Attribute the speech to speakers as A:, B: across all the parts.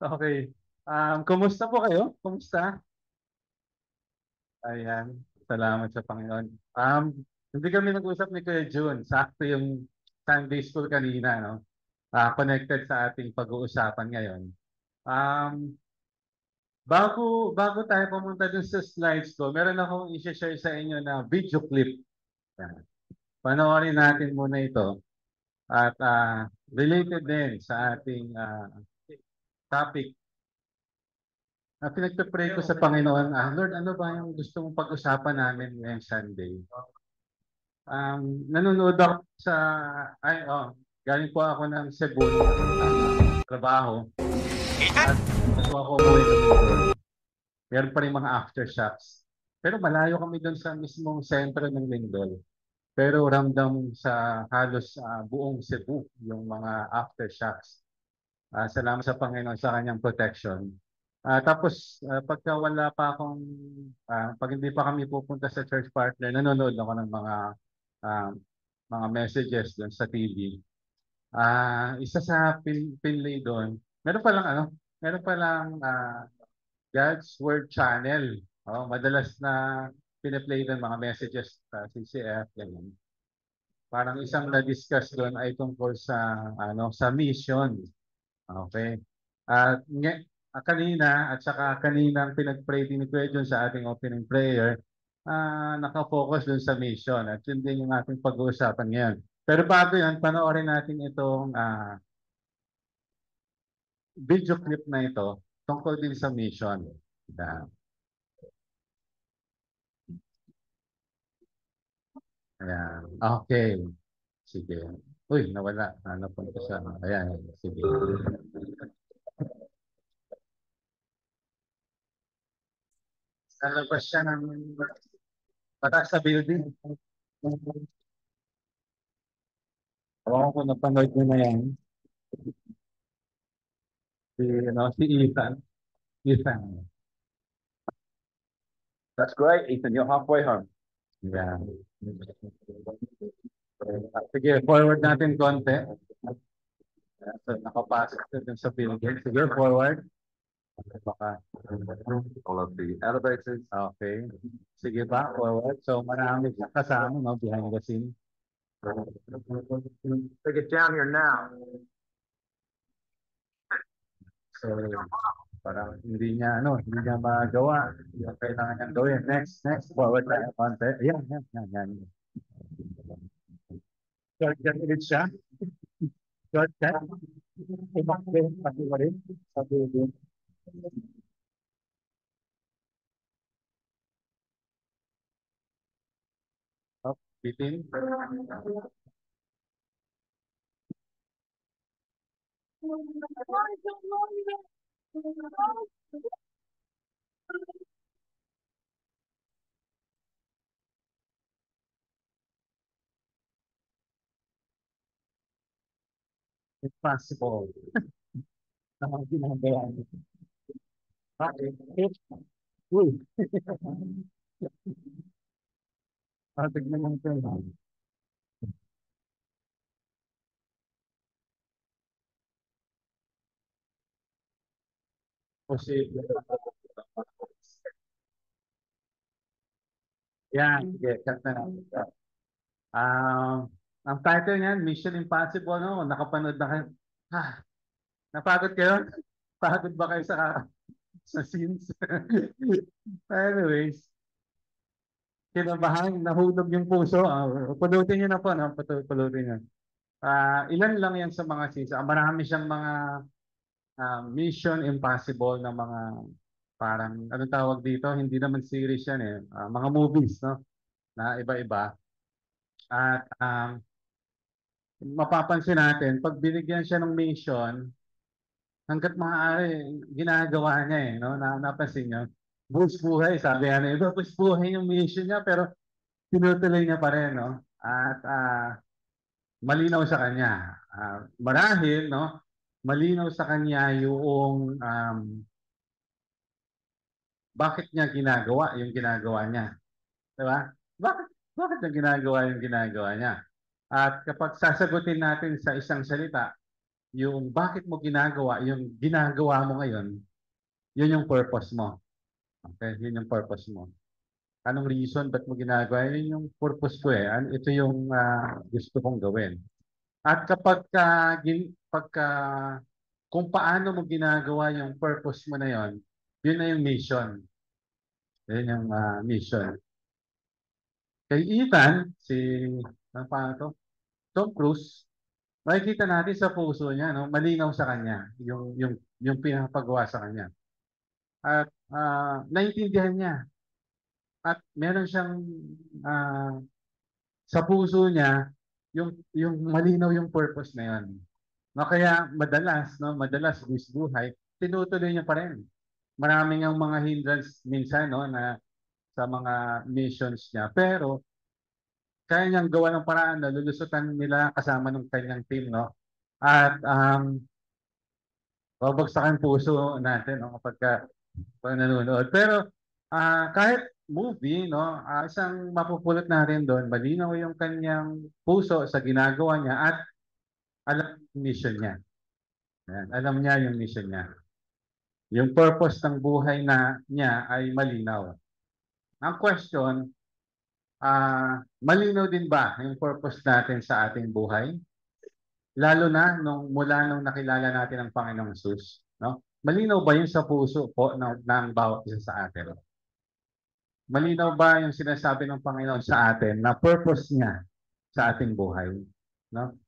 A: Okay. Kumusta po kayo? Kumusta? Ayan. Salamat sa Panginoon. Hindi kami nag-usap ni Kuya June. Sakto yung Sunday school kanina, no? Connected sa ating pag-uusapan ngayon. Um, bago tayo pumunta dun sa slides ko, meron akong i-share sa inyo na video clip. Yan. Panoorin natin muna ito. At related din sa ating topic. Pinagpe-pray ko sa Panginoon, Lord, ano ba yung gusto mong pag-usapan namin ngayong Sunday? Nanonood ako galing po ako ng Cebu, trabaho, at bago ako umuwi ng Mindoro. Meron pa rin mga aftershocks. Pero malayo kami doon sa mismong sentro ng Lindol. Pero ramdam sa halos buong Cebu yung mga aftershocks. Salamat sa Panginoon sa kanyang protection. Tapos, pagka wala pa akong, pag hindi pa kami pupunta sa church partner, nanonood ako ng ah, mga messages doon sa TV. Isa sa pinlay doon, meron pa lang God's Word Channel. Madalas na pinaplay doon mga messages sa CCF, ganyan. Parang isang na-discuss doon ay tungkol sa mission. Okay. Kanina at saka kaninang pinag-pray din ni Kuya John sa ating opening prayer, nakafocus dun sa mission at yun din yung ating pag-uusapan ngayon. Pero bago yan, panoorin natin itong video clip na ito tungkol din sa mission. Ayan. Ayan. Okay. Sige. Uy, nawala. Napunta sa... Ayan. Sige. Nalabas siya ng pataas sa building. Alam ko napanood mo na yan. Si Ethan. Ethan.
B: That's great, Ethan. You're halfway home.
A: Yeah. Sige, forward natin konti. So, nakapasok na dun sa building. Sige, forward. Baka.
B: All of the elevators.
A: Okay. Sige pa, forward. So, marami siyang kasama, no, behind the scene.
B: They get down here now.
A: So, parang hindi niya magawa. Yung kailangan niyang gawin. Next, forward tayo konti. Ayan, yan. Shortcut ulit siya. Shortcut. Tumakbo, pati ko rin. Sa building. Oh, bitin. It's possible. Ang ginagawa niyo. Okay. Uy. Tignan mo ito. Posible. Yan. Sige, cut na lang. Ang title niyan, Mission Impossible, no? Nakapanood na kayo. Napagod kayo? Pagod ba kayo sa scenes? Anyways, kinabahan, nahulog yung puso. Pulutin niyo na po, no? Pulutin niyo. Ilan lang yan sa mga scenes. Marami siyang mga Mission Impossible na mga parang, anong tawag dito? Hindi naman series yan eh. Mga movies, no? Na iba-iba. At mapapansin natin, pag binigyan siya ng mission, hanggat maaari, ginagawa niya eh, no? Napansin niyo? Buwis buhay, sabi nga na iba, buwis buhay yung mission niya, pero tinutuloy niya pa rin, no? At malinaw sa kanya. Marahil, no? Malinaw sa kanya yung bakit niya ginagawa yung ginagawa niya. Diba? Bakit niya ginagawa yung ginagawa niya? At kapag sasagutin natin sa isang salita, yung bakit mo ginagawa, yung ginagawa mo ngayon, yun yung purpose mo. Okay, yun yung purpose mo. Anong reason ba't mo ginagawa? Yun yung purpose ko eh. Ito yung gusto kong gawin. At pagka kung paano mo ginagawa yung purpose mo na yon, yun na yung mission. Yun yung mission. Kay Ethan, ano pa to? Tom Cruise, makikita natin sa puso niya, no? Malinaw sa kanya yung pinapagawa sa kanya. At naintindihan niya. At meron siyang ah, sa puso niya yung malinaw yung purpose na yun. No, kaya madalas buhay, tinutuloy niya pa rin. Maraming ang mga hindrance minsan no na sa mga missions niya. Pero kaya niyang gawa ng paraan na lulusutan nila kasama ng kanyang team, no? At babagsakan puso natin, no? Pag nanonood. Pero kahit movie, no? Isang mapupulot natin doon, malinaw yung kanyang puso sa ginagawa niya at alam yung mission niya. Ayan, alam niya yung mission niya. Yung purpose ng buhay niya ay malinaw. Ang question, malinaw din ba yung purpose natin sa ating buhay? Lalo na mula nung nakilala natin ang Panginoong Hesus, no? Malinaw ba yun sa puso po ng bawat isa sa atin? Malinaw ba yung sinasabi ng Panginoon sa atin na purpose niya sa ating buhay, no?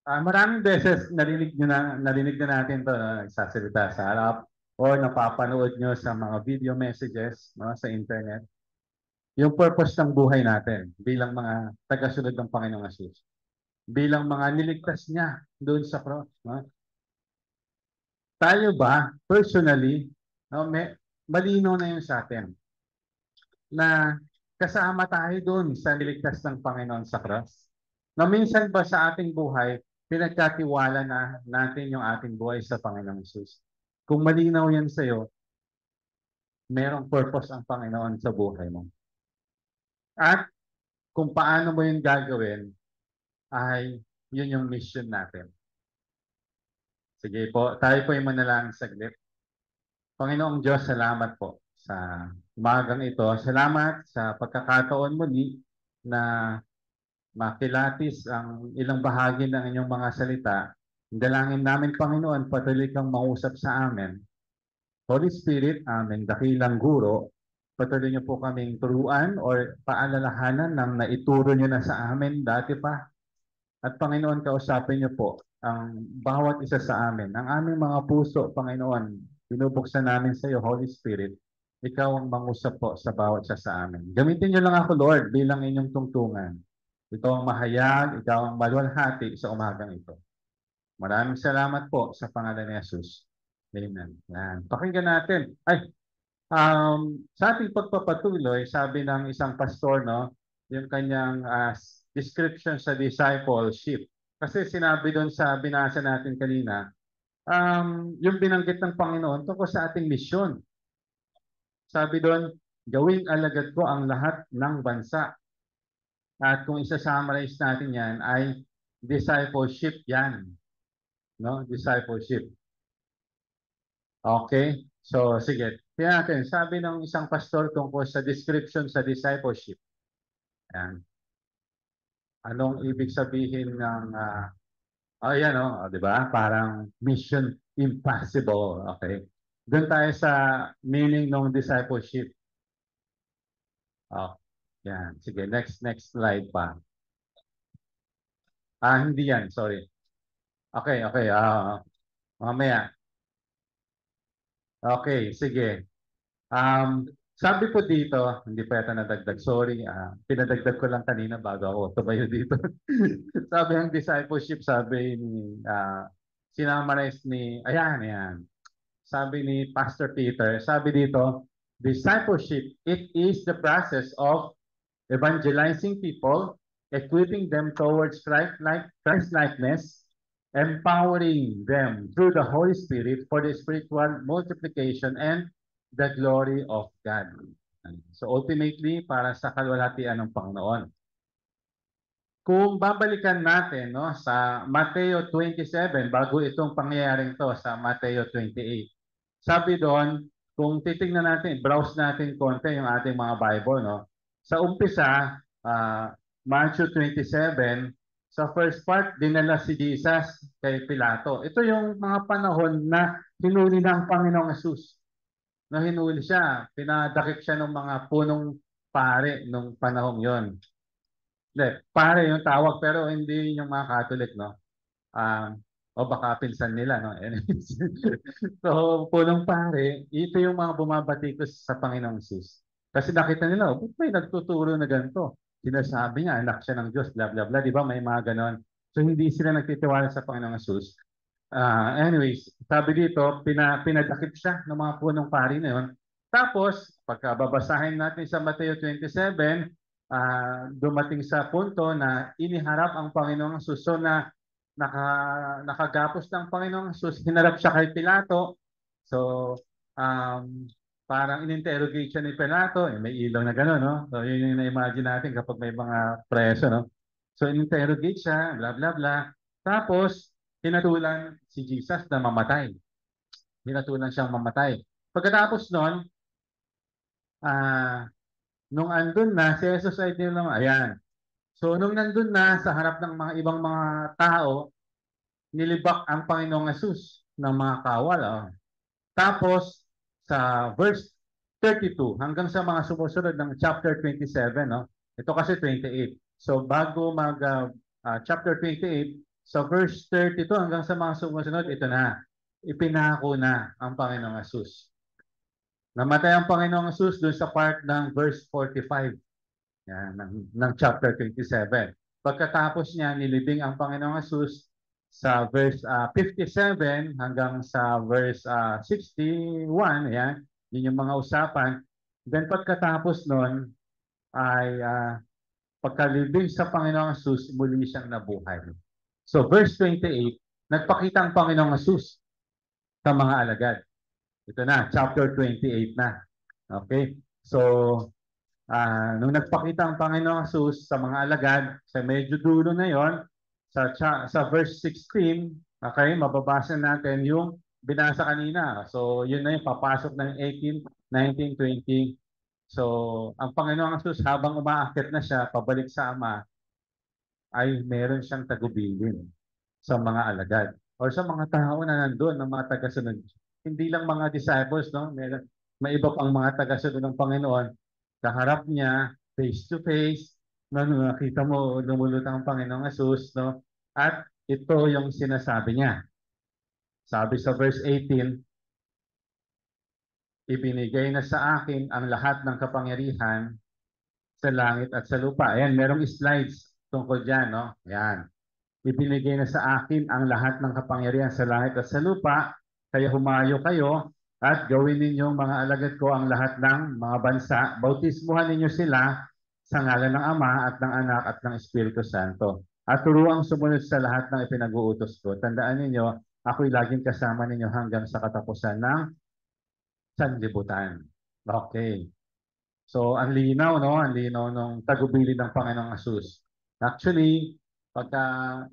A: Maraming beses narinig na natin to, no? Nagsasalita sa harap o napapanood nyo sa mga video messages, no, sa internet. Yung purpose ng buhay natin bilang mga tagasunod ng Panginoong Hesus, bilang mga niligtas niya doon sa cross, no? Tayo ba personally, no, malinaw na yun sa atin na kasama tayo doon sa niligtas ng Panginoon sa cross? Na minsan ba sa ating buhay, pinagkatiwala na natin yung ating buhay sa Panginoong Hesus? Kung malinaw yan sa'yo, merong purpose ang Panginoon sa buhay mo. At kung paano mo yun gagawin, ay yun yung mission natin. Sige po, tayo po yung manalangin saglit. Panginoong Diyos, salamat po sa umagang ito. Salamat sa pagkakataon muli na makilatis ang ilang bahagi ng inyong mga salita. Dalangin namin, Panginoon, patuloy kang mausap sa amin. Holy Spirit, aming dakilang guro, patuloy niyo po kaming turuan o paalalahanan ng naituro niyo na sa amin dati pa. At Panginoon, kausapin niyo po ang bawat isa sa amin. Ang aming mga puso, Panginoon, binubuksan namin sa iyo, Holy Spirit. Ikaw ang mangusap po sa bawat isa sa amin. Gamitin niyo lang ako, Lord, bilang inyong tungtungan. Ikaw ang mahayag, ikaw ang maluwalhati sa umagang ito. Maraming salamat po sa pangalan ni Jesus. Amen. Yan. Pakinggan natin. Sa ating pagpapatuloy, sabi ng isang pastor, no, yung kanyang description sa discipleship. Kasi sinabi doon sa binasa natin kanina, yung binanggit ng Panginoon tungkol sa ating misyon. Sabi doon, gawing alagad ko ang lahat ng bansa. At kung isa-summarize natin yan, ay discipleship yan. No? Discipleship. Okay? So, sige. Tingnan natin. Sabi ng isang pastor tungkol sa description sa discipleship. Yan. Anong ibig sabihin ng ayan, di ba? Parang mission impossible. Okay. Doon tayo sa meaning ng discipleship. Yan. Sige, next slide pa. Hindi yan, sorry. Okay. Mamaya. Okay, sige. Sabi po dito, hindi pa yata nadagdag, sorry. Pinadagdag ko lang kanina bago ako tumayo dito. Sabi ng discipleship, sabi ni, sinamarize ni, ayan. Sabi ni Pastor Peter, sabi dito, discipleship, it is the process of evangelizing people, equipping them towards Christ-likeness, empowering them through the Holy Spirit for the spiritual multiplication and the glory of God. So ultimately, para sa kalwalhatian ng Panginoon. kung babalikan natin, no, sa Mateo 27, bago itong pangyayaring to sa Mateo 28. Sabi doon, kung titingnan natin, browse natin konti yung ating mga Bible, no? Sa umpisa, Matthew 27, sa first part, dinala si Jesus kay Pilato. Ito yung mga panahon na hinuli ng Panginoong Hesus. Na hinuli siya, pinadakip siya ng mga punong pare nung panahong yon. Hindi, pare yung tawag pero hindi yung mga Catholic, no? O baka pinsan nila, no? Anyways. So, punong pare, ito yung mga bumabatikos sa Panginoong Hesus. Kasi nakita nila, ba't may nagtuturo na ganito? Sinasabi niya, anak siya ng Diyos, bla bla bla, di ba? May mga ganon. So, hindi sila nagtitiwala sa Panginoong Hesus. Anyways, sabi dito, pinadakip siya ng mga punong pari na yun. Tapos, pagkababasahin natin sa Mateo 27, dumating sa punto na iniharap ang Panginoong Hesus. So na nakagapos ng Panginoong Hesus, hinarap siya kay Pilato. So, parang in-interrogate siya ni Pilato. May ilaw na gano'n, no? So, yun yung na-imagine natin kapag may mga preso, no? So, in-interrogate siya, bla bla bla. Tapos, hinatulan si Jesus na mamatay. Hinatulan siyang mamatay. Pagkatapos nun, nung andun na, si Jesus ay tinanong, ayan. So, nung nandun na sa harap ng mga ibang mga tao, nilibak ang Panginoong Hesus ng mga kawal. Oh. Tapos, sa verse 32 hanggang sa mga sumusunod ng chapter 27, no? Ito kasi 28. So, bago chapter 28, sa verse 32 hanggang sa mga sumusunod, ito na. Ipinako na ang Panginoong Hesus. Namatay ang Panginoong Hesus doon sa part ng verse 45 yan, ng chapter 27. Pagkatapos niya, nilibing ang Panginoong Hesus sa verse 57 hanggang sa verse 61. Yan, yun yung mga usapan. Then pagkatapos nun, ay pagkalibing sa Panginoong Hesus, muli siyang nabuhay. So verse 28, nagpakita ang Panginoong Hesus sa mga alagad. Ito na, chapter 28 na. Okay? So, nung nagpakita ang Panginoong Hesus sa mga alagad, sa medyo dulo na yon, sa verse 16, okay, mababasa natin yung binasa kanina. So, yun na yung papasok ng 18, 19, 20. So, ang Panginoong Hesus, habang umaakyat na siya, pabalik sa Ama, ay meron siyang tagubilin sa mga alagad or sa mga tao na nandun, ng mga tagasunod. Hindi lang mga disciples, no? May iba pang mga tagasunod ng Panginoon. Kaharap niya, face to face, no? Nakita mo, lumulutang ang Panginoong Hesus, no? At ito yung sinasabi niya. Sabi sa verse 18, ibinigay na sa akin ang lahat ng kapangyarihan sa langit at sa lupa. Ayan, merong slides tungkol dyan, no? Ayan. Ibinigay na sa akin ang lahat ng kapangyarihan sa langit at sa lupa, kaya humayo kayo at gawin ninyong mga alagad ko ang lahat ng mga bansa. Bautismuhan ninyo sila sa ngalan ng Ama at ng Anak at ng Espiritu Santo. At turuang sumunod sa lahat ng ipinag-uutos ko. Tandaan ninyo, ako'y laging kasama ninyo hanggang sa katapusan ng sanlibutan. Okay. So, ang linaw, no? Ang linaw ng tagubilin ng Panginoong Hesus. Actually, pagka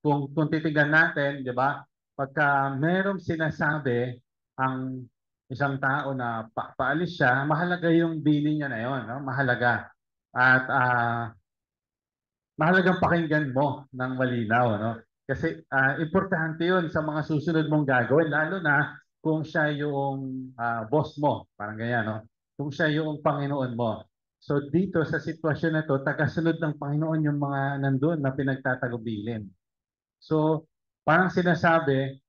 A: kung titingnan natin, 'di ba? Pagka merong sinasabi ang isang tao na paalis siya, mahalaga yung bilin niya na 'yon, no? Mahalaga. At mahalagang pakinggan mo ng malinaw, no? Kasi importante 'yon sa mga susunod mong gagawin, lalo na kung siya yung boss mo, parang ganyan, no? Kung siya yung Panginoon mo. So dito sa sitwasyon na to, tagasunod ng Panginoon yung mga nandun na pinagtatagubilin. So parang sinasabi,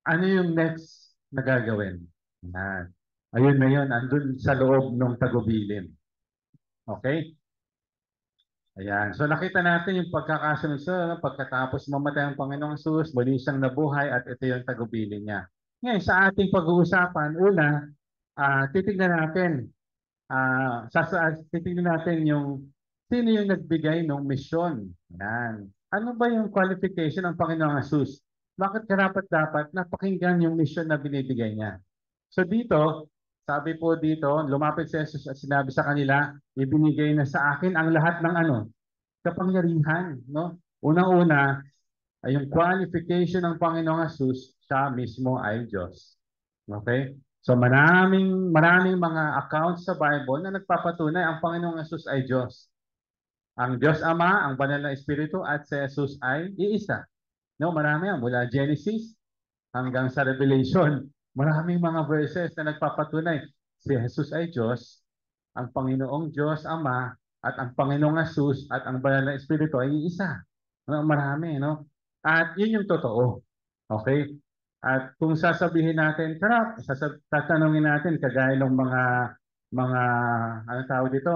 A: ano yung next na gagawin? Yan. Ayun na yun, andun sa loob ng tagubilin. Okay? Ayan. So nakita natin yung pagkakasunod-sunod, pagkatapos mamatay ang Panginoong Hesus, muli siyang nabuhay at ito yung tagubilin niya. Ngayon, sa ating pag-uusapan, una, titignan natin titignan natin yung sino yung nagbigay ng misyon. Yan. Ano ba yung qualification ng Panginoong Hesus? Bakit karapat-dapat napakinggan yung misyon na binibigay niya? So dito, sabi po dito, lumapit si Jesus at sinabi sa kanila, ibinigay na sa akin ang lahat ng kapangyarihan, no? Unang-una, ay yung qualification ng Panginoong Hesus, siya mismo ay Diyos. Okay? So maraming mga accounts sa Bible na nagpapatunay ang Panginoong Hesus ay Diyos. Ang Diyos Ama, ang Banal na Espiritu at si Jesus ay iisa. No, marami yan. Mula Genesis hanggang sa Revelation. Maraming mga verses na nagpapatunay si Jesus ay Diyos, ang Panginoong Diyos Ama at ang Panginoong Jesus at ang Banal na Espiritu ay iisa. No, marami, no? At yun yung totoo. Okay? At kung sasabihin natin, tatanungin natin kagaya ng mga ano tawag dito,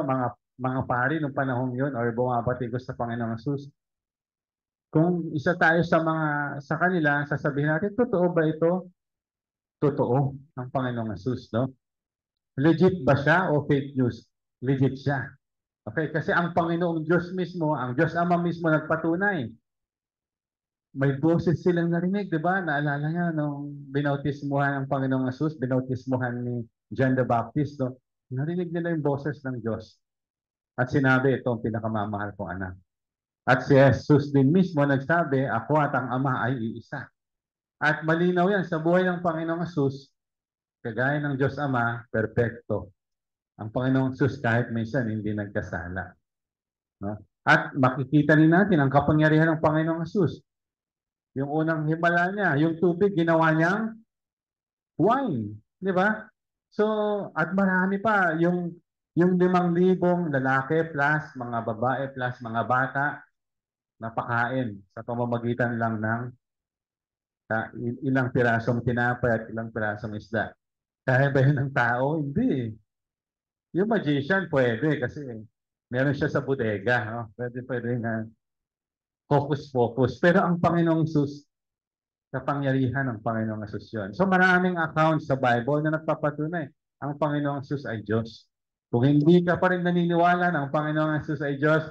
A: mga pari nung panahong yun or bumabatikos sa Panginoong Jesus. Kung isa tayo sa kanila, sasabihin natin, totoo ba ito? Totoo ang Panginoong Jesus, no? Legit ba siya o fake news? Legit siya. Okay, kasi ang Panginoong Diyos mismo, ang Diyos Ama mismo nagpatunay. May boses silang narinig, di ba? Naalala niya nung binautismuhan ng Panginoong Jesus, binautismuhan ni John the Baptist, no? Narinig nila yung boses ng Diyos. At sinabi, ito ang pinakamamahal kong anak. At si Jesus din mismo nagsabi, ako at ang Ama ay iisa. At malinaw yan sa buhay ng Panginoong Jesus, kagaya ng Diyos Ama, perpekto. Ang Panginoong Jesus kahit minsan hindi nagkasala. No? At makikita rin natin ang kapangyarihan ng Panginoong Jesus. Yung unang himala niya, yung tubig, ginawa niyang wine. Di ba? So, at marami pa, yung 5,000 lalaki plus mga babae plus mga bata, napakain sa pamamagitan lang ng ilang pirasong tinapay at ilang pirasong isda. Kaya ba yun ng tao? Hindi. Yung magician pwede kasi meron siya sa bodega. No? Pwede na focus. Pero ang Panginoong Sus, kapangyarihan ng Panginoong Sus yun. So maraming accounts sa Bible na nagpapatunay ang Panginoong Sus ay Diyos. Kung hindi ka pa rin naniniwala na ang Panginoong Sus ay Diyos,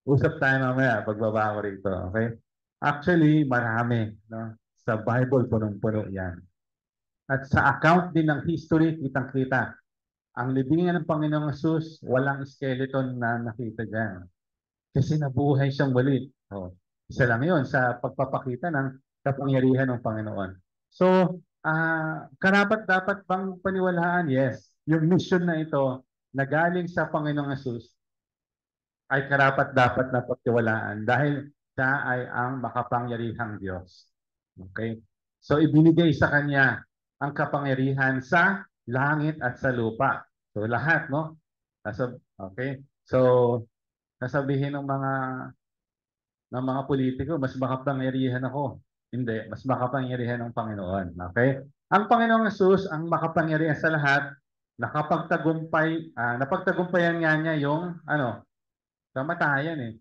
A: usap tayo mamaya pagbaba ko rito. Okay? Actually, marami. No? Sa Bible, punong-puno yan. At sa account din ng history, kitang-kita. Ang libingan ng Panginoong Jesus, walang skeleton na nakita dyan. Kasi nabuhay siyang muli. Oh, isa lang yun sa pagpapakita ng kapangyarihan ng Panginoon. So, karapat-dapat bang paniwalaan? Yes. Yung mission na ito, na galing sa Panginoong Jesus, ay karapat-dapat na pagtiwalaan dahil siya ay ang makapangyarihang Diyos. Okay? So, ibinigay sa Kanya ang kapangyarihan sa langit at sa lupa. So, lahat, no? Okay? So, nasabihin ng mga politiko, mas makapangyarihan ako. Hindi, mas makapangyarihan ng Panginoon. Okay? Ang Panginoong Jesus, ang makapangyarihan sa lahat, napagtagumpayan nga niya yung, kamatayan eh.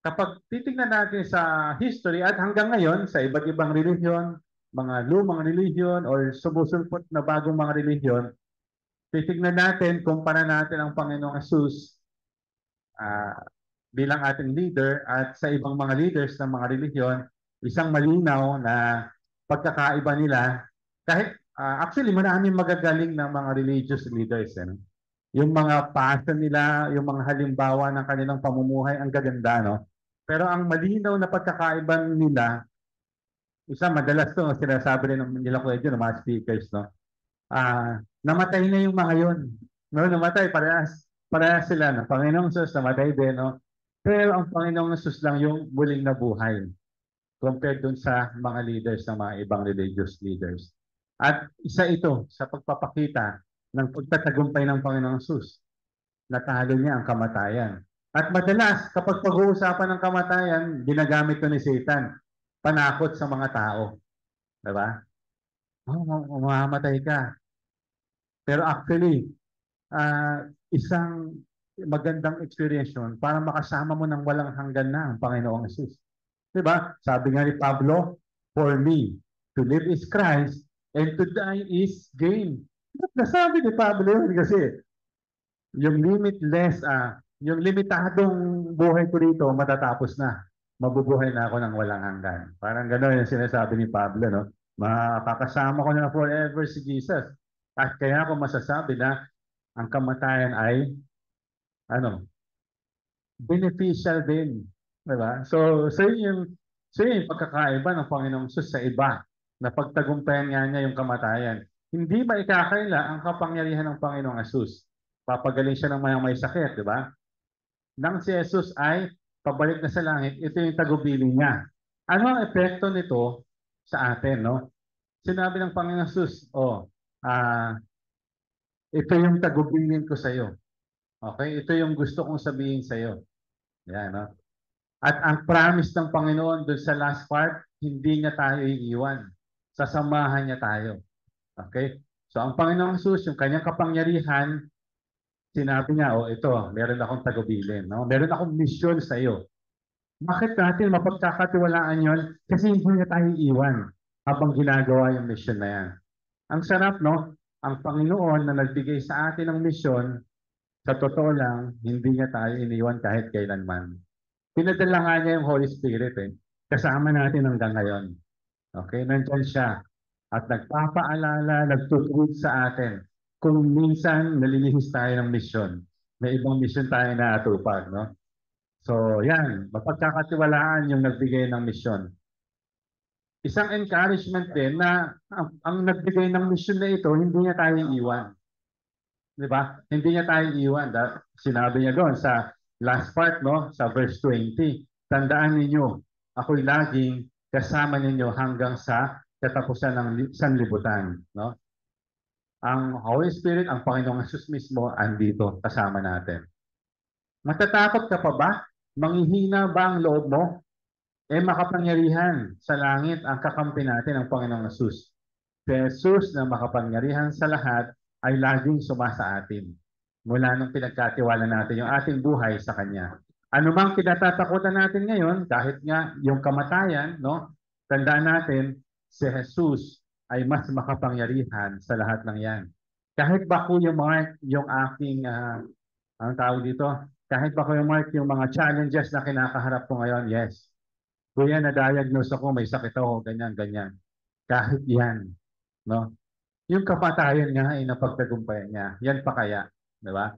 A: Kapag titingnan natin sa history at hanggang ngayon, sa iba't ibang relihiyon, mga lumang relihiyon or sumusulpot na bagong mga relihiyon, titignan natin, kumpara natin ang Panginoong Jesus bilang ating leader at sa ibang mga leaders ng mga relihiyon, isang malinaw na pagkakaiba nila, kahit actually maraming magagaling ng mga religious leaders. Yung mga passion nila, yung mga halimbawa ng kanilang pamumuhay, ang gaganda, no? Pero ang malinaw na pagkakaiba nila, madalas to, sinasabi rin nila ko ng mga speakers, no? Namatay na yung mga yun. No, namatay, parehas sila. No? Panginoong Sus, namatay din, no? Pero ang Panginoong Sus lang yung muling nabuhay compared dun sa mga leaders ng mga ibang religious leaders. At isa ito sa pagpapakita ng pagtatagumpay ng Panginoong Sus. Natalo niya ang kamatayan. At madalas, kapag pag-uusapan ng kamatayan, ginagamit ko ni Satan, panakot sa mga tao. Diba? Mamamatay ka. Pero actually, isang magandang experience yun para makasama mo ng walang hanggan na ang Panginoong Jesus. Diba? Sabi nga ni Pablo, for me, to live is Christ and to die is gain. Nasabi ni Pablo yun kasi yung yung limitadong buhay ko dito, matatapos na. Mabubuhay na ako ng walang hanggan. Parang gano'n yung sinasabi ni Pablo, no? Makakasama ko na forever si Jesus. At kaya ako masasabi na ang kamatayan ay beneficial din. Diba? So yun yung pagkakaiba ng Panginoong Sus sa iba na pagtagumpayan nga niya yung kamatayan. Hindi ba ikakaila ang kapangyarihan ng Panginoong Asus? Papagaling siya ng may sakit, di ba? Nang si Jesus ay pabalik na sa langit, ito yung tagubilin niya. Ano ang epekto nito sa atin, no? Sinabi ng Panginoong Asus, ito yung tagubilin ko sa iyo. Okay? Ito yung gusto kong sabihin sa iyo. Yan, no? At ang promise ng Panginoon doon sa last part, hindi niya tayo iiwan. Sasamahan niya tayo. Okay? So ang Panginoong Jesus, yung kanyang kapangyarihan, sinabi niya, ito, meron akong tagubilin. No? Meron akong mission sa iyo. Bakit natin mapagkakatiwalaan yon? Kasi hindi niya tayo iiwan habang ginagawa yung mission na yan. Ang sarap, no? Ang Panginoon na nagbigay sa atin ng mission, sa totoo lang, hindi niya tayo iniwan kahit kailanman. Pinadala nga niya yung Holy Spirit kasama natin hanggang ngayon. Okay, nandyan siya. At nagpapaalala, nagtutweet sa atin kung minsan nalilihis tayo ng mission. May ibang mission tayo na atupag, no? So, yan. Mapagkakatiwalaan yung nagbigay ng mission. Isang encouragement din na ang nagbigay ng mission na ito, hindi niya tayo iwan. Di ba? Hindi niya tayo iwan. Sinabi niya doon sa last part, no? Sa verse 20. Tandaan ninyo, ako'y laging kasama ninyo hanggang sa katapusan ng sanlibutan, no? Ang Holy Spirit, ang Panginoong Jesus mismo, andito kasama natin. Matatakot ka pa ba? Manghihina ba ang loob mo? Makapangyarihan sa langit ang kakampi natin, ang Panginoong Jesus. Si Jesus na makapangyarihan sa lahat ay laging sumasa atin. Mula nung pinagkatiwala natin yung ating buhay sa Kanya. Ano mang kinatatakutan natin ngayon, kahit nga yung kamatayan, no? Tandaan natin, si Jesus ay mas makapangyarihan sa lahat ng yan. Kahit ba Kuya Mark, yung aking, anong tawag dito? Kahit ba Kuya Mark, yung mga challenges na kinakaharap ko ngayon, yes. Kuya, na-diagnose ako, may sakit ako, ganyan, ganyan. Kahit yan, no? Yung kamatayan nga ay napagtagumpayan niya. Yan pa kaya, di ba?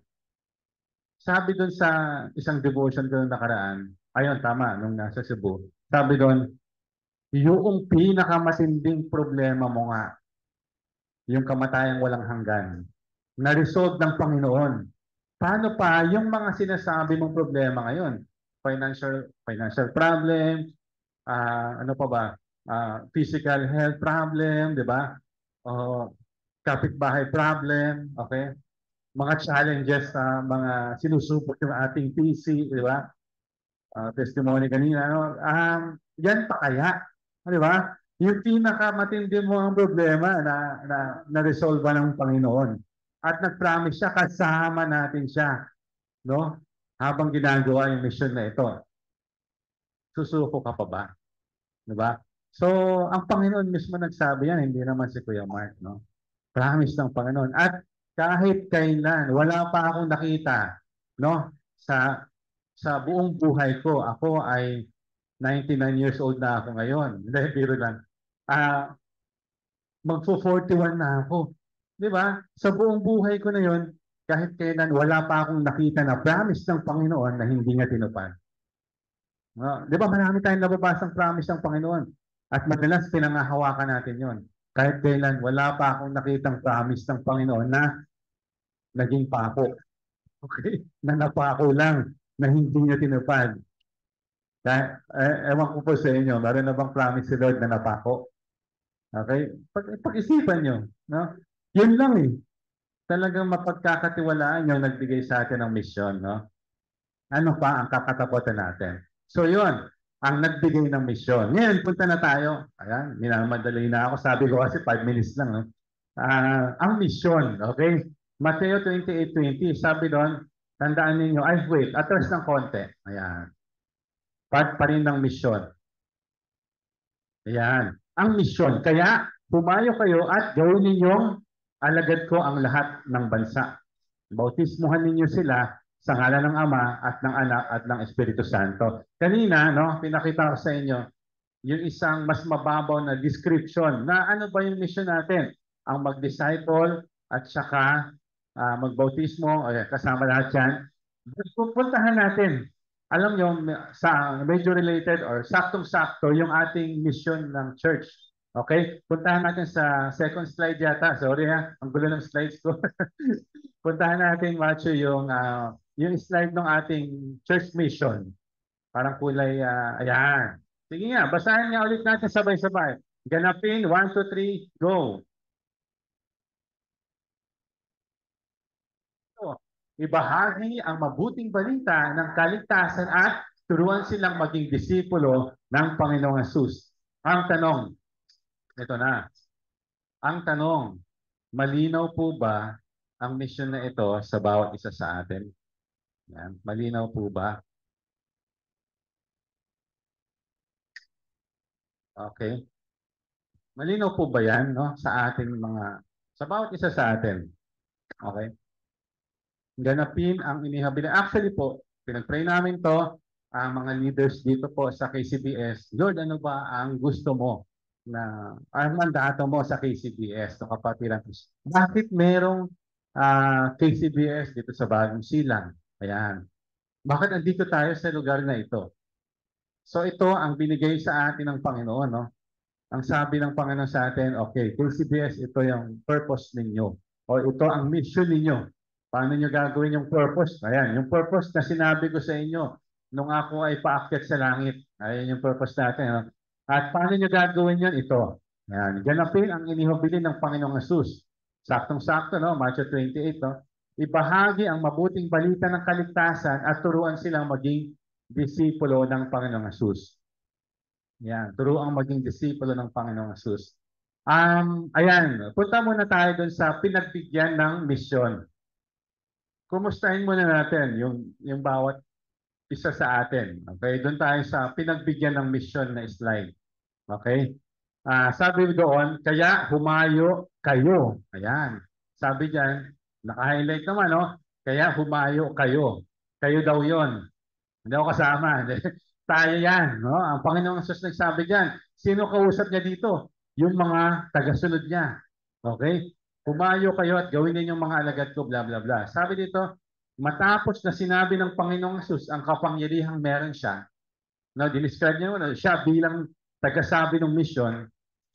A: Sabi doon sa isang devotion ko nakaraan, ayun, tama, nung nasa Cebu, sabi doon, yung pinakamatinding problema mo nga, yung kamatayang walang hanggan, na-resolve ng Panginoon. Paano pa yung mga sinasabi mong problema ngayon? Financial problem, ano pa ba? Physical health problem, di ba? Kapitbahay problem, okay? Mga challenges sa mga sinusubok ng ating PC, di ba? Testimony kanina, no? Yan pa kaya, di ba? Yung pinakamatindi mo ang problema na resolve ng Panginoon. At nag-promise siya, kasama natin siya, no? Habang ginagawa yung mission na ito. Susuko ka pa ba? Di ba? So, ang Panginoon mismo nagsabi yan, hindi naman si Kuya Mark, no? Promise ng Panginoon. At kahit kailan, wala pa akong nakita, no? Sa buong buhay ko, ako ay 99 years old na ako ngayon. Hindi, biro lang. Magpo-41 na ako. Di ba? Sa buong buhay ko na yon, kahit kailan, wala pa akong nakita na promise ng Panginoon na hindi niya tinupad. No? Di ba? Marami tayong nababasang promise ng Panginoon. At madalas pinangahawakan natin yon. Kahit kailan, wala pa akong nakitang promise ng Panginoon na naging pako. Okay? Na napako lang, na hindi niya tinupad. Ewan ko po sa inyo, meron na bang promise si Lord na napako? Okay? Pag-isipan nyo. No? Yun lang eh. Talagang mapagkakatiwalaan yung nagbigay sa atin ng misyon. No? Ano pa ang kakatapotan natin? So yun, ang nagbigay ng misyon. Ngayon, punta na tayo. Ayan, minamadali na ako. Sabi ko kasi 5 minutes lang. No? Ang misyon, okay? Mateo 28:20, sabi doon, tandaan ninyo, wait, atras ng konti. Ayan. Part pa rin ng misyon. Ayan. Ang misyon. Kaya, pumayo kayo at gawin ninyong alagad ko ang lahat ng bansa. Bautismuhan ninyo sila sa ngalan ng Ama at ng Anak at ng Espiritu Santo. Kanina, no, pinakita ko sa inyo yung isang mas mababaw na description na ano ba yung mission natin? Ang mag-disciple at saka magbautismo, kasama lahat yan. Pupuntahan natin alam nyo, sa medyo related or saktong-sakto yung ating mission ng church. Okay? Puntahan natin sa second slide yata. Sorry ha, ang gulo ng slides ko. Puntahan natin, Macho, yung slide ng ating church mission. Parang kulay, ayan. Sige nga, basahin nga ulit natin sabay-sabay. Ganapin, 1, 2, 3, go. Ibahagi ang mabuting balita ng kaligtasan at turuan silang maging disipulo ng Panginoong Hesus. Ang tanong, ito na. Ang tanong, malinaw po ba ang mission na ito sa bawat isa sa atin? Yan. Malinaw po ba? Okay. Malinaw po ba yan, no? Sa ating sa bawat isa sa atin? Okay. Ganapin ang inihabili. Actually po, pinag-pray namin to, ang mga leaders dito po sa KCBS. Lord, ano ba ang gusto mo ang mandato mo sa KCBS, no, kapatiran? Bakit merong KCBS dito sa Bagong Silang? Ayan. Bakit andito tayo sa lugar na ito? So ito ang binigay sa atin ng Panginoon, no? Ang sabi ng Panginoon sa atin, okay, KCBS, ito yung purpose ninyo. O ito ang mission ninyo. Paano nyo gagawin yung purpose? Ayan, yung purpose na sinabi ko sa inyo nung ako ay paakyat sa langit. Ayan yung purpose natin. No? At paano nyo gagawin yun? Ito. Ayan, ganapin ang inihubili ng Panginoong Hesus. Saktong-sakto, no? Matthew 28, no? Ibahagi ang mabuting balita ng kaligtasan at turuan silang maging disipulo ng Panginoong Hesus. Yan, turuang maging disipulo ng Panginoong Hesus. Ayan, punta muna tayo dun sa pinagbigyan ng misyon. Kumustahin muna natin yung bawat isa sa atin. Okay, doon tayo sa pinagbigyan ng misyon na slide. Okay? Sabi doon, kaya humayo kayo. Ayan. Sabi diyan, naka-highlight naman, no? Kaya humayo kayo. Kayo daw 'yon. Hindi ako kasama. Tayo yan, no? Ang Panginoong Hesus nagsabi diyan. Sino kausap niya dito? Yung mga tagasunod niya. Okay? Humayo kayo at gawin ninyong mga alagad ko, bla bla bla. Sabi dito, matapos na sinabi ng Panginoong Hesus ang kapangyarihang meron siya, no? Dinescribe niya naman, siya bilang tagasabi ng mission,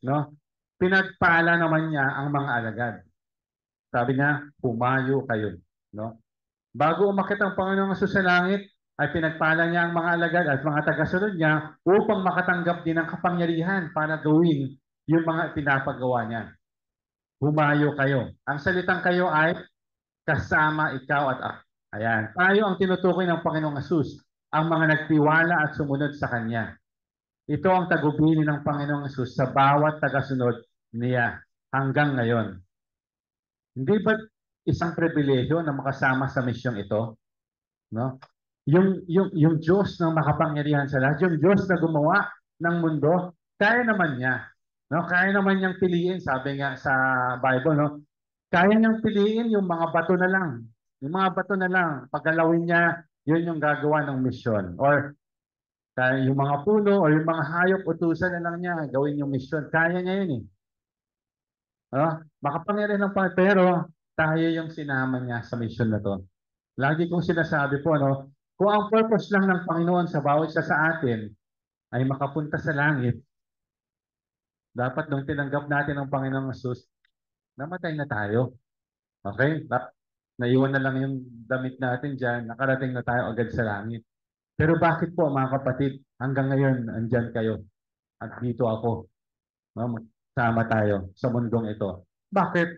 A: no? Pinagpala naman niya ang mga alagad. Sabi niya, humayo kayo, no? Bago umakyat ang Panginoong Hesus sa langit, ay pinagpala niya ang mga alagad at mga tagasunod niya upang makatanggap din ng kapangyarihan para gawin yung mga pinapagawa niya. Humayo kayo. Ang salitang kayo ay kasama ikaw at ako. Ayan. Tayo ang tinutukoy ng Panginoong Hesus, ang mga nagtiwala at sumunod sa Kanya. Ito ang tagubilin ng Panginoong Hesus sa bawat tagasunod niya hanggang ngayon. Hindi ba isang pribilehyo na makasama sa misyong ito? No? Yung Diyos na makapangyarihan sa lahat, yung Diyos na gumawa ng mundo, kaya naman niya. No? Kaya naman niyang piliin, sabi nga sa Bible, no? Kaya niyang piliin yung mga bato na lang. Yung mga bato na lang, paggalawin niya, yun yung gagawa ng misyon. Or kaya yung mga puno o yung mga hayop, utusan na lang niya, gawin yung misyon. Kaya niya yun eh. Makapangyarihan ng Panginoon, pero tayo yung sinama niya sa misyon na to. Lagi kong sinasabi po, kung ang purpose lang ng Panginoon sa bawat isa sa atin ay makapunta sa langit, dapat nung tinanggap natin ang Panginoong Hesus, namatay na tayo. Okay? Naiwan na lang yung damit natin dyan, nakarating na tayo agad sa langit. Pero bakit po mga kapatid, hanggang ngayon andyan kayo at dito ako, sama tayo sa mundong ito? Bakit?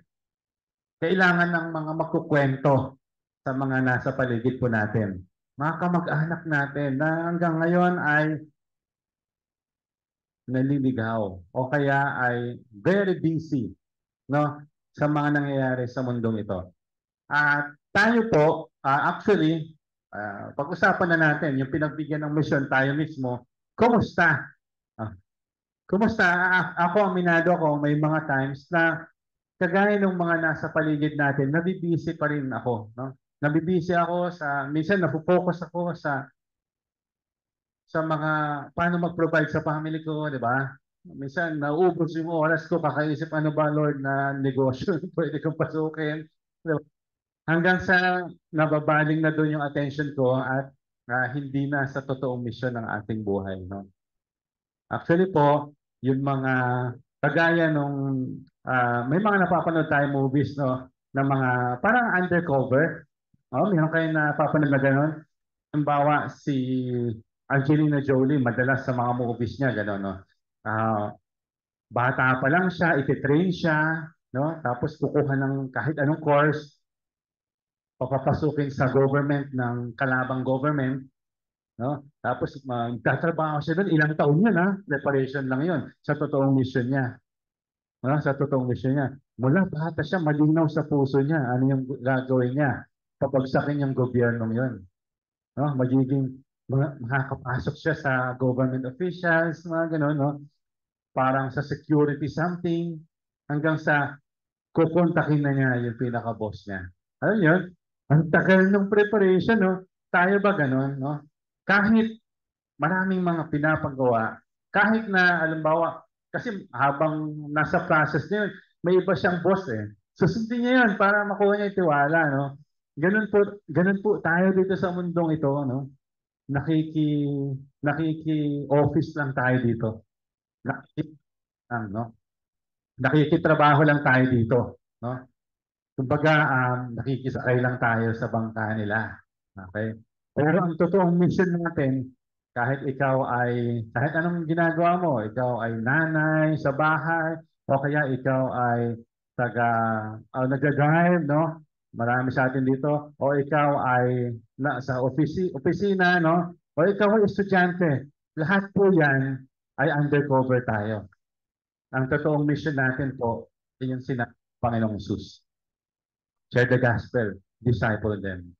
A: Kailangan ng mga magkukwento sa mga nasa paligid po natin. Mga kamag-anak natin na hanggang ngayon ay naliligaw o kaya ay very busy, no, sa mga nangyayari sa mundong ito. At tayo po, actually, pag-usapan na natin yung pinagbigyan ng mission tayo mismo. Kumusta? Kumusta? Ako, aminado ako, may mga times na kagaya ng mga nasa paligid natin, nabibisi pa rin ako, no? Nabibisi ako minsan napo-focus ako sa mga paano mag-provide sa family ko, di ba? Minsan nauubos yung oras ko kakaisip ano ba Lord na negosyo pwede kong pasukin. Diba? Hanggang sa nababaling na doon yung attention ko at hindi na sa totoong misyon ng ating buhay, no? Actually po, yung mga kagaya nung may mga napapanood tayong movies, no, ng mga parang undercover. Oh, meron kayong napapanood na gano'n? Halimbawa, si Angelina Jolie, madalas sa mga movies niya, gano'n, no? Ah, bata pa lang siya, ititrain siya, no? Tapos kukuha ng kahit anong course, papapasukin sa government ng kalabang government, no? Tapos magtatrabaho siya doon, ilang taon yun, ha? Preparation lang yun sa totoong mission niya. No? Sa totoong mission niya. Mula bata siya, malinaw sa puso niya, ano yung gagawin niya. Papagsakin yung gobyernong yun. No? Makakapasok siya sa government officials, mga gano'n, no? Parang sa security something, hanggang sa kukontakin na niya yung pinaka-boss niya. Alam yun? Ang tagal ng preparation, no? Tayo ba gano'n, no? Kahit maraming mga pinapagawa, kahit na, alimbawa, kasi habang nasa process niya yun, may iba siyang boss eh. Susundin niya yun para makuha niya yung tiwala, no? Ganun po tayo dito sa mundong ito, no? Nakiki-office lang tayo dito. No? Nakikitrabaho lang tayo dito, no? Kumbaga, nakikisakay lang tayo sa bangka nila. Okay? Pero ang totoong mission natin, kahit anong ginagawa mo, ikaw ay nanay sa bahay, o kaya ikaw ay nag-drive, no? Marami sa atin dito, o ikaw ay sa opisina, no? O ikaw ay estudyante. Lahat po yan ay undercover tayo. Ang totoong mission natin po, ay yung sinabi ng Panginoong Hesus. Share the gospel, disciple them.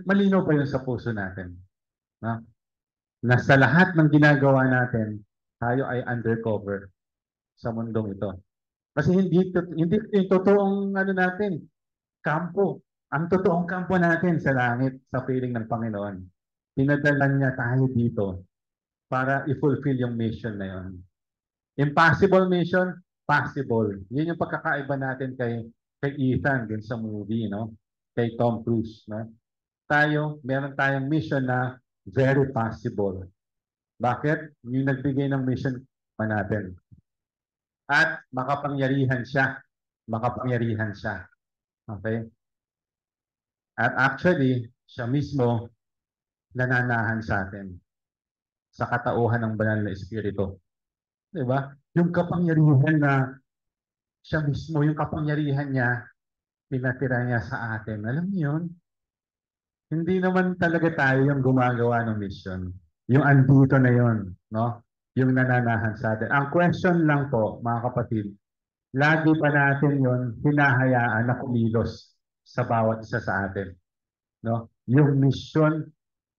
A: Malinaw pa yun sa puso natin. No? Na sa lahat ng ginagawa natin, tayo ay undercover sa mundong ito. Kasi hindi yung totoong natin, kampo. Ang totoong kampo natin sa langit, sa piling ng Panginoon. Pinadala niya tayo dito para i-fulfill yung mission na yun. Impossible mission, possible. Yun yung pagkakaiba natin kay Ethan din sa movie, no? Kay Tom Cruise, no? Meron tayong mission na very possible. Bakit? Yung nagbigay ng mission pa natin. At makapangyarihan siya. Makapangyarihan siya. Okay? At actually, siya mismo nananahan sa atin sa katauhan ng banal na Espiritu. Diba? Yung kapangyarihan na siya mismo, yung kapangyarihan niya, pinatira niya sa atin. Alam niyo yun? Hindi naman talaga tayo yung gumagawa ng mission. Yung andito na yun, no? Yung nananahan sa atin. Ang question lang po, mga kapatid, lagi pa natin yun hinahayaan na kumilos sa bawat isa sa atin. No? Yung mission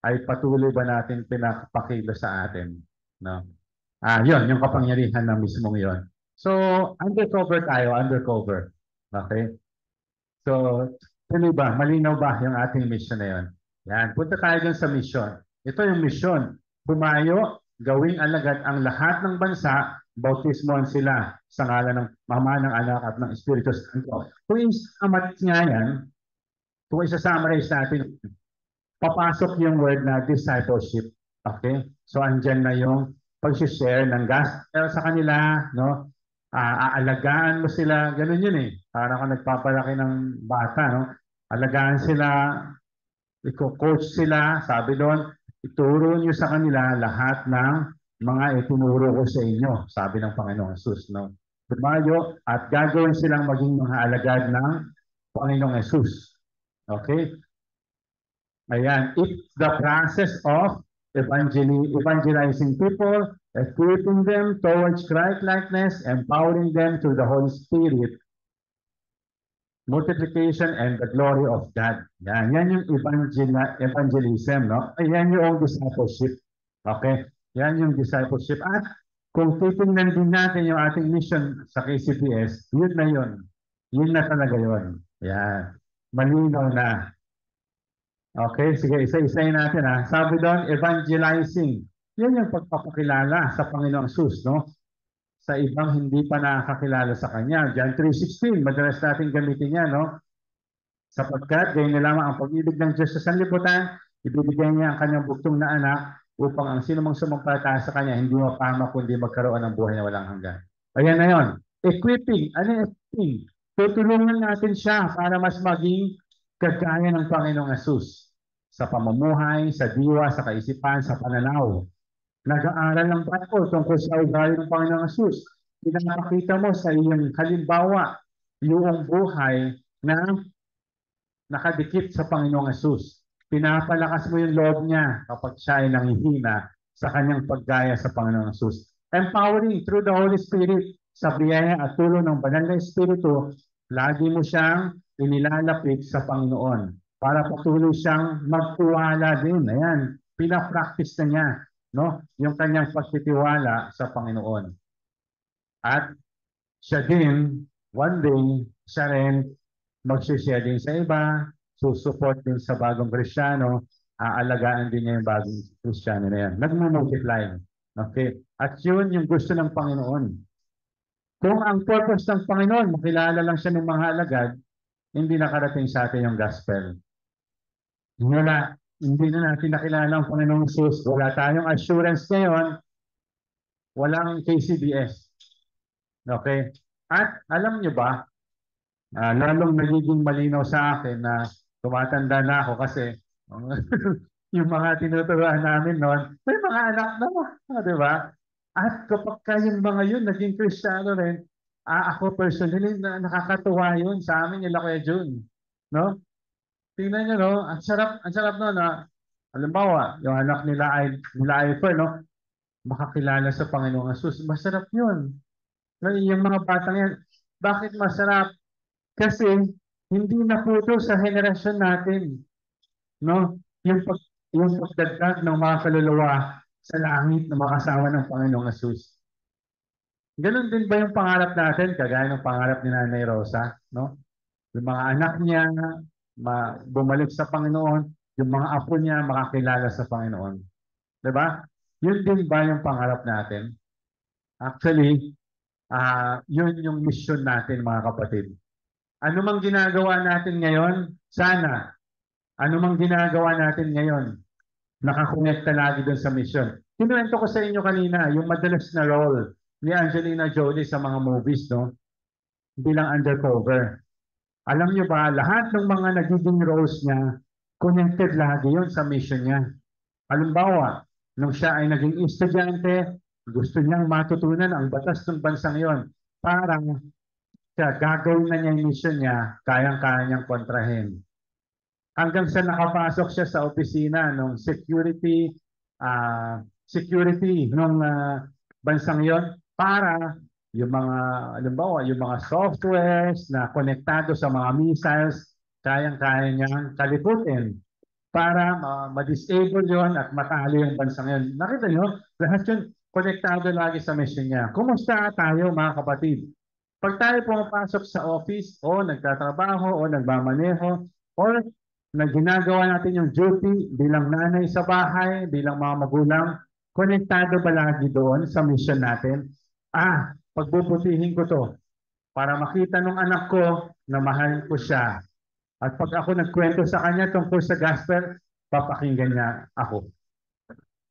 A: ay patuloy ba natin pinapakilos sa atin? No? Yun, yung kapangyarihan na mismong yun. So, undercover tayo, undercover. Okay? So, tuloy ba? Malinaw ba yung ating mission na yun? Yan, punta tayo dun sa mission. Ito yung mission. Pumayo, gawing alagad ang lahat ng bansa, bautismoan sila sa ngalan ng Mama, ng Anak at ng Espiritu Santo. Kung isamarit nga yan, kung isa-summarize natin, papasok yung word na discipleship. Okay? So, andyan na yung pag-share ng gospel sa kanila, no? Aalagaan mo sila, ganun yun eh. Para kung nagpapalaki ng bata, no? Alagaan sila, i-coach sila, sabi doon, ituro niyo sa kanila lahat ng mga itinuro ko sa inyo, sabi ng Panginoong Hesus, no? Tumayo at gagawin silang maging mga alagad ng Panginoong Hesus. Okay? Ayan, it's the process of evangelizing people, equipping them towards Christ-likeness, empowering them through the Holy Spirit, multiplication, and the glory of God. Yan yung evangelism, no? Ayan yung discipleship. Okay? Yan yung discipleship. At kung titingnan din natin yung ating mission sa KCPS, yun na yun. Yun na talaga yun. Yan. Malinaw na. Okay, sige, isa-isayin natin ha. Sabi doon, evangelizing. Yan yung pagpapakilala sa Panginoong Hesus, no? Sa ibang hindi pa nakakilala sa Kanya. John 3:16, madalas natin gamitin yan, no? Sapagkat, gayon na lamang ang pag-ibig ng Diyos sa sanlibutan, Ibibigay niya ang kanyang buktong na anak upang ang sino mang sumampalataya sa kanya hindi mapahamak kundi magkaroon ng buhay na walang hanggan. Ayan na yun. Equipping. Ano yung equipping? Tutulungan natin siya para mas maging kagaya ng Panginoong Yesus sa pamumuhay, sa diwa, sa kaisipan, sa pananaw. Nag-aaral ng Bible tungkol sa ugali ng Panginoong Yesus. Pinapakita mo sa iyong halimbawa yung buhay na nakadikit sa Panginoong Yesus. Pinapalakas mo yung loob niya kapag siya ay nanghihina sa kanyang paggaya sa Panginoong Yesus. Empowering through the Holy Spirit sa biyaya at tulong ng banal na Espiritu, lagi mo siyang inilalapit sa Panginoon para patuloy siyang magtiwala din. Ayan, pinapractice na niya, no? Yung kanyang pagtitiwala sa Panginoon. At siya din, one day, siya rin magsishare din sa iba, susupport din sa bagong Kristiyano, aalagaan din niya yung bagong Kristiyano na yan. Nagmumultiply. Okay? At yun yung gusto ng Panginoon. Kung ang purpose ng Panginoon, makilala lang siya ng mga alagad, hindi nakarating sa atin yung gospel. Wala. Hindi na natin nakilala ang Panginoong Jesus. Wala tayong assurance ngayon. Walang KCBS. Okay? At alam nyo ba, lalong nagiging malinaw sa akin na tumatanda na ako kasi yung mga tinuturuan namin noon, may mga anak na, di ba? At kapag yung mga yun naging Kristiyano rin, ako personally, nakakatuwa yun sa amin nila Kuya Jun. No? Tingnan nyo, no? Ang sarap no, na, halimbawa, yung anak nila Ifer, no? Makakilala sa Panginoong Yesus. Masarap yun. No? Yung mga batang yan, bakit masarap? Kasi hindi naputo sa henerasyon natin, no? Yung pagdagdag ng mga kaluluwa sa langit na makasama ng Panginoong Yesus. Ganon din ba yung pangarap natin, kagaya ng pangarap ni Nanay Rosa, no? Yung mga anak niya bumalik sa Panginoon, yung mga apo niya makakilala sa Panginoon. 'Di ba? Yun din ba yung pangarap natin? Actually, yun yung mission natin, mga kapatid. Ano mang ginagawa natin ngayon, sana, ano mang ginagawa natin ngayon, nakakonekta lagi dun sa mission. Kinuwento ko sa inyo kanina, yung madalas na role ni Angelina Jolie sa mga movies, no? Bilang undercover. Alam niyo ba, lahat ng mga nagiging roles niya, connected lagi yun sa mission niya. Halimbawa, nung siya ay naging estudyante, gusto niyang matutunan ang batas ng bansang yon para siya gagawin na niya yung mission niya, kayang-kaya niyang kontrahin. Hanggang sa nakapasok siya sa opisina ng security ng bansang yon para yung mga, halimbawa, yung mga softwares na konektado sa mga missiles, kayang-kaya niyang kaliputin para ma-disable yon at matalo yung bansang yon. Nakita nyo, lahat yun konektado lagi sa mission niya. Kumusta tayo, mga kapatid? Pag tayo pumapasok sa office o nagtatrabaho o nagmamaneho or na ginagawa natin yung duty bilang nanay sa bahay, bilang mga magulang, konektado ba lagi doon sa mission natin? Pagbubutihin ko to para makita ng anak ko na mahal ko siya. At pag ako nagkwento sa kanya tungkol sa gospel, papakinggan niya ako.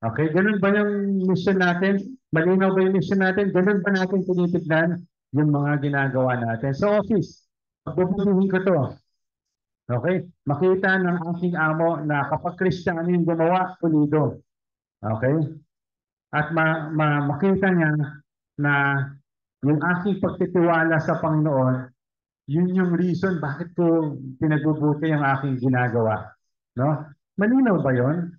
A: Okay, ganun ba yung mission natin? Malinaw ba yung mission natin? Ganun ba natin tinitignan yung mga ginagawa natin? Sa office, pagbubutihin ko to. Okay? Makita ng aking amo na kapag Kristiyano yung gumawa, pulido. Okay? At makita niya na yung aking pagtitiwala sa Panginoon, yun yung reason bakit ko pinagbubuti yung aking ginagawa. No? Malinaw ba yun?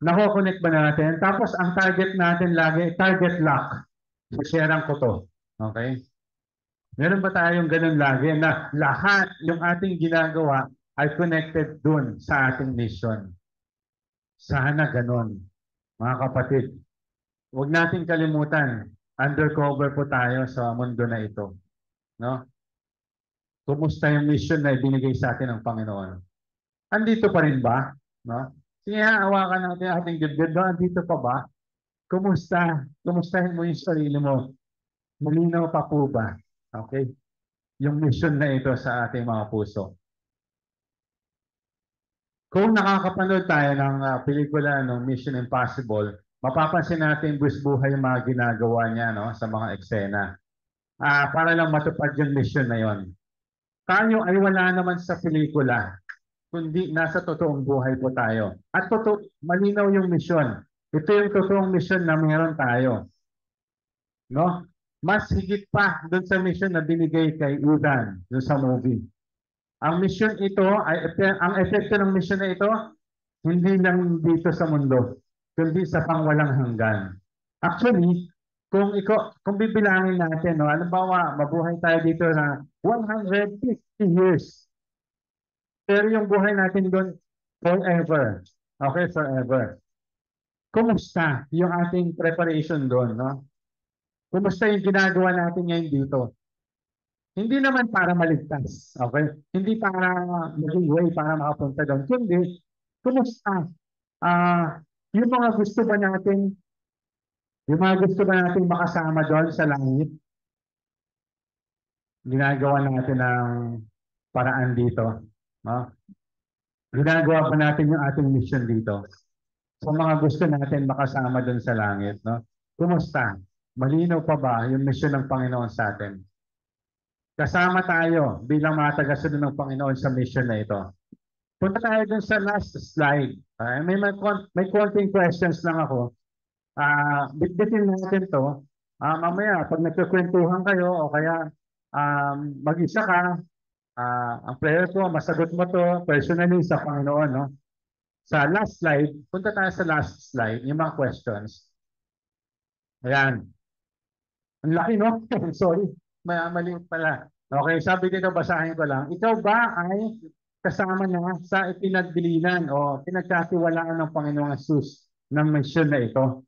A: Nako-connect ba natin? Tapos ang target natin lagi, target lock. Sharean ko to. Okay? Meron ba tayong ganun lagi na lahat yung ating ginagawa ay connected dun sa ating mission? Sana ganun, mga kapatid. Huwag natin kalimutan, undercover po tayo sa mundo na ito. No? Kumusta yung mission na ibinigay sa atin ng Panginoon? Andito pa rin ba? No? Sige, hawakan natin ating dibdib. No? Andito pa ba? Kumusta? Kumustahin mo yung sarili mo? Malinaw pa po ba? Okay? Yung mission na ito sa ating mga puso. Kung nakakapanood tayo ng pelikula ng Mission Impossible, mapapansin natin buhay yung mga ginagawa niya, no, sa mga eksena. Para lang matupad yung mission na yon. Tayo ay wala naman sa pelikula, kundi nasa totoong buhay po tayo. At malinaw yung mission. Ito yung totoong mission na meron tayo. No? Mas higit pa doon sa mission na binigay kay Udan doon sa movie. Ang mission ito, ang epekto ng mission na ito, hindi lang dito sa mundo, kundi sa pangwalang hanggan. Actually, kung bibilangin natin, no, halimbawa, mabuhay tayo dito na 150 years. Pero yung buhay natin doon, forever. Okay, forever. Kumusta yung ating preparation doon, no? Kumusta yung ginagawa natin ngayon dito? Hindi naman para maligtas, okay? Hindi para maging way para makapunta doon. Kundi, kumusta? Yung mga gusto ba natin, makasama doon sa langit? Ginagawa natin ng paraan dito, no? Ginagawa pa natin yung ating mission dito. Sa mga gusto natin makasama doon sa langit, no? Kumusta? Malinaw pa ba yung mission ng Panginoon sa atin? Kasama tayo bilang mga tagasunod ng Panginoon sa mission na ito. Punta tayo dun sa last slide. May konting questions lang ako. Bitbitin natin to. Mamaya, pag nagkukwentuhan kayo o kaya mag-isa ka, ang prayer ko, masagot mo to personally sa Panginoon. No? Sa last slide, punta tayo sa last slide, yung mga questions. Ayan. Ang laki, no? Sorry. Mali pala. Okay, sabi dito, basahin ko lang. Ikaw ba ay kasama na sa ipinagbilinan o pinagkatiwalaan ng Panginoong Jesus ng mission na ito?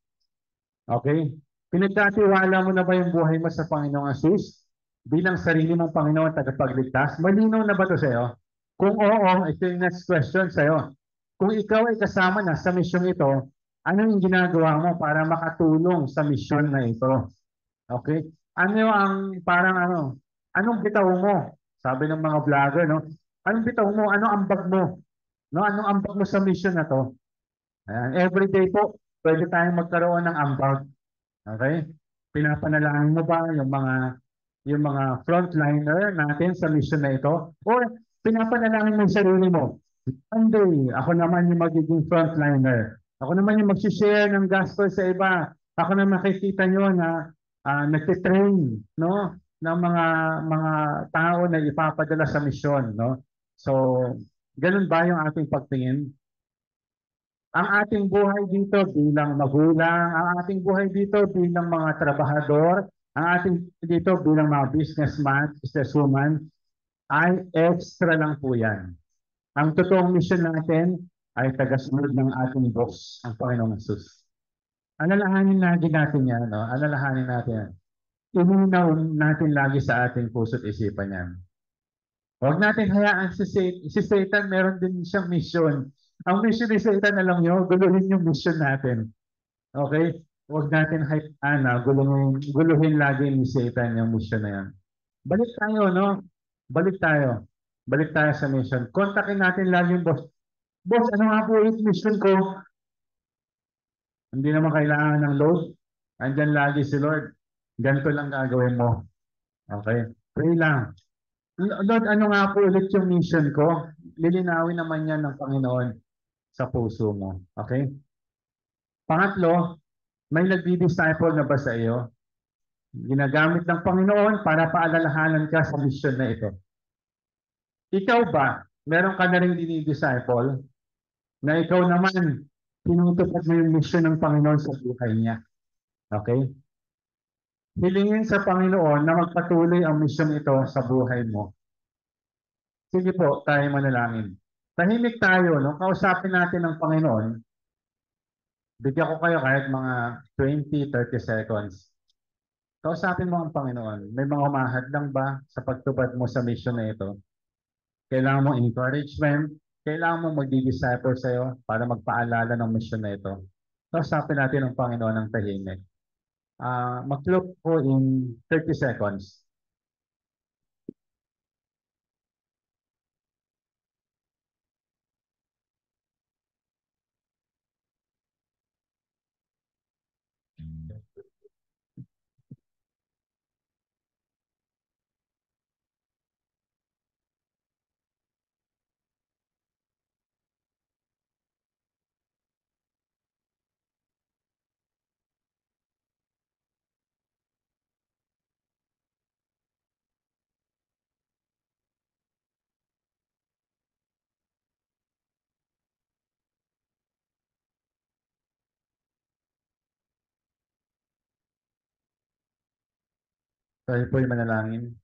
A: Okay? Pinagkatiwala mo na ba yung buhay mo sa Panginoong Jesus bilang sarili ng Panginoon tagapagligtas? Malinaw na ba ito sa'yo? Kung oo, ito yung next question sa'yo. Kung ikaw ay kasama na sa mission ito, ano yung ginagawa mo para makatulong sa mission na ito? Okay? Ano ang parang anong bitaw mo? Sabi ng mga vlogger, no? Anong bitaw mo? Anong ambag mo? No? Anong ambag mo sa mission na to? Ayan. Everyday po, pwede tayong magkaroon ng ambag. Okay? Pinapanalangin mo ba yung mga frontliner natin sa mission na ito? Or pinapanalangin mo yung sarili mo? One day, ako naman yung magiging frontliner. Ako naman yung mag-share ng gospel sa iba. Ako naman makikita nyo na nagtitrain, no, ng mga tao na ipapadala sa misyon, no? So, ganun ba yung ating pagtingin? Ang ating buhay dito bilang magulang, ang ating buhay dito bilang mga trabahador, ang ating dito bilang mga businessman, businesswoman, ay extra lang po yan. Ang totoong mission natin ay tagasunod ng ating boss, ang Panginoong Jesus. Alalahanin natin yan, no? Alalahanin natin yan. Inunaw natin lagi sa ating puso't isipan yan. Huwag natin hayaan si Satan, meron din siyang mission. Ang mission ni Satan, alam nyo, guluhin yung mission natin. Okay? Huwag natin guluhin lagi ni Satan yung mission na yan. Balik tayo, no? Balik tayo. Balik tayo sa mission. Kontakin natin lagi yung boss. Boss, ano nga po yung mission ko? Hindi naman kailangan ng load. Andyan lagi si Lord. Ganito lang gagawin mo. Okay? Pray lang. Lord, ano nga po ulit yung mission ko? Lilinawin naman yan ng Panginoon sa puso mo. Okay? Pangatlo, may nagdi-disciple na ba sa iyo? Ginagamit ng Panginoon para paalalahanan ka sa mission na ito. Ikaw ba, meron ka na rin dinidisciple na ikaw naman tinutupad mo yung mission ng Panginoon sa buhay niya? Okay? Hilingin sa Panginoon na magpatuloy ang mission ito sa buhay mo. Sige po, tayo manalangin. Tahimik tayo, no? Kausapin natin ang Panginoon. Bigyan ko kayo kahit mga 20-30 seconds. Kausapin mo ang Panginoon. May mga umahad lang ba sa pagtupad mo sa mission na ito? Kailangan mo encouragement. Kailangan mo magdi-disciple sa'yo para magpaalala ng mission na ito. Kausapin natin ang Panginoon ng tahimik. Mag-clock po in 30 seconds. Tayo po'y manalangin.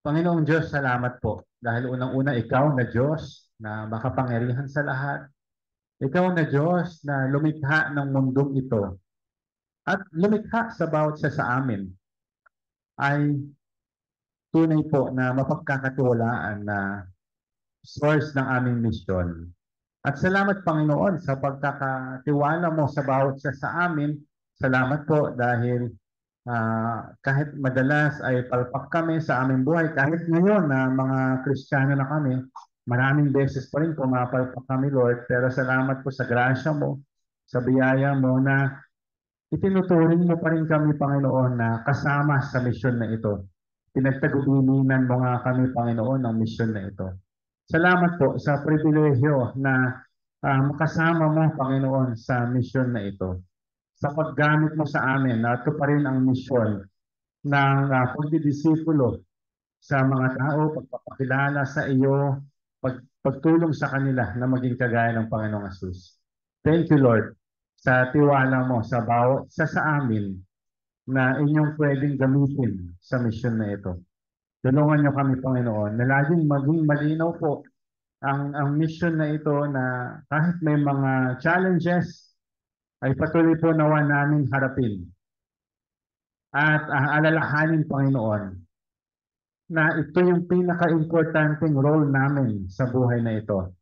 A: Panginoong Diyos, salamat po. Dahil unang-una, ikaw na Diyos na makapangyarihan sa lahat. Ikaw na Diyos na lumikha ng mundong ito. At lumikha sa bawat isa sa amin ay tunay po na mapagkakatiwalaan na source ng aming misyon. At salamat Panginoon sa pagkakatiwala mo sa bawat isa sa amin. Salamat po dahil kahit madalas ay palpak kami sa aming buhay, kahit ngayon na mga Kristiyano na kami, maraming beses pa rin pumapalpak kami, Lord. Pero salamat po sa grasya mo, sa biyaya mo na itinuturing mo pa rin kami, Panginoon, na kasama sa misyon na ito. Pinagtagubilinan mo nga kami, Panginoon, ng misyon na ito. Salamat po sa pribilehyo na makasama mo, Panginoon, sa misyon na ito. Sa paggamit mo sa amin na ito pa rin ang misyon ng pagdidisipulo sa mga tao, pagpapakilala sa iyo, pagtulong sa kanila na maging kagaya ng Panginoong Hesus. Thank you, Lord, sa tiwala mo sa bawat isa sa amin na inyong pwedeng gamitin sa misyon na ito. Tulungan niyo kami, Panginoon, na laging maging malinaw po ang mission na ito na kahit may mga challenges, ay patuloy po nawa namin harapin. At alalahanin, Panginoon, na ito yung pinaka-importanting role namin sa buhay na ito.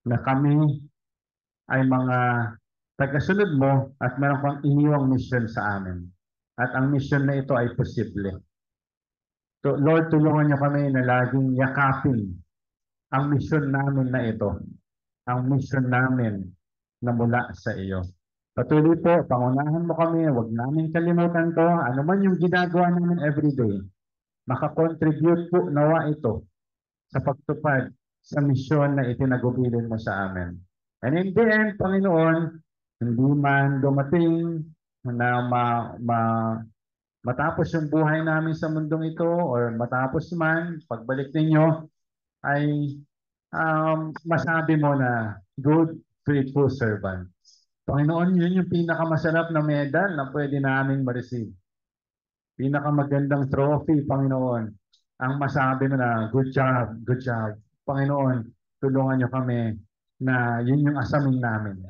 A: Na kami ay mga tagasunod mo at meron kang iniwang mission sa amin. At ang mission na ito ay posible. So, Lord, tulungan niyo kami na laging yakapin ang mission namin na ito. Ang mission namin na mula sa iyo. Patuloy po, pangunahan mo kami, huwag namin kalimutan to, ano man yung ginagawa namin everyday, makakontribute po nawa ito sa pagtupad sa misyon na itinagubilin mo sa amin. And in the end, Panginoon, hindi man dumating na matapos yung buhay namin sa mundong ito or matapos man, pagbalik ninyo, ay masabi mo na good, faithful servant. Panginoon, yun yung pinakamasarap na medal na pwede namin ma-receive. Pinakamagandang trophy, Panginoon. Ang masabi mo na, good job, good job. Panginoon, tulungan niyo kami na yun yung asamin namin.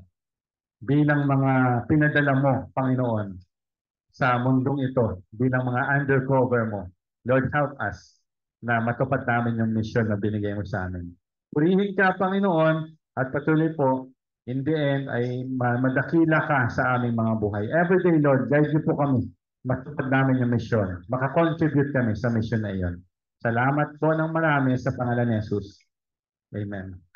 A: Bilang mga pinadala mo, Panginoon, sa mundong ito, bilang mga undercover mo. Lord, help us na matupad namin yung mission na binigay mo sa amin. Purihin ka, Panginoon, at patuloy po, in the end, ay madakila ka sa aming mga buhay. Every day, Lord, guide niyo po kami. Matupad namin yung mission. Makakontribute kami sa mission na iyon. Salamat po ng marami sa pangalan ni Jesus. Amen.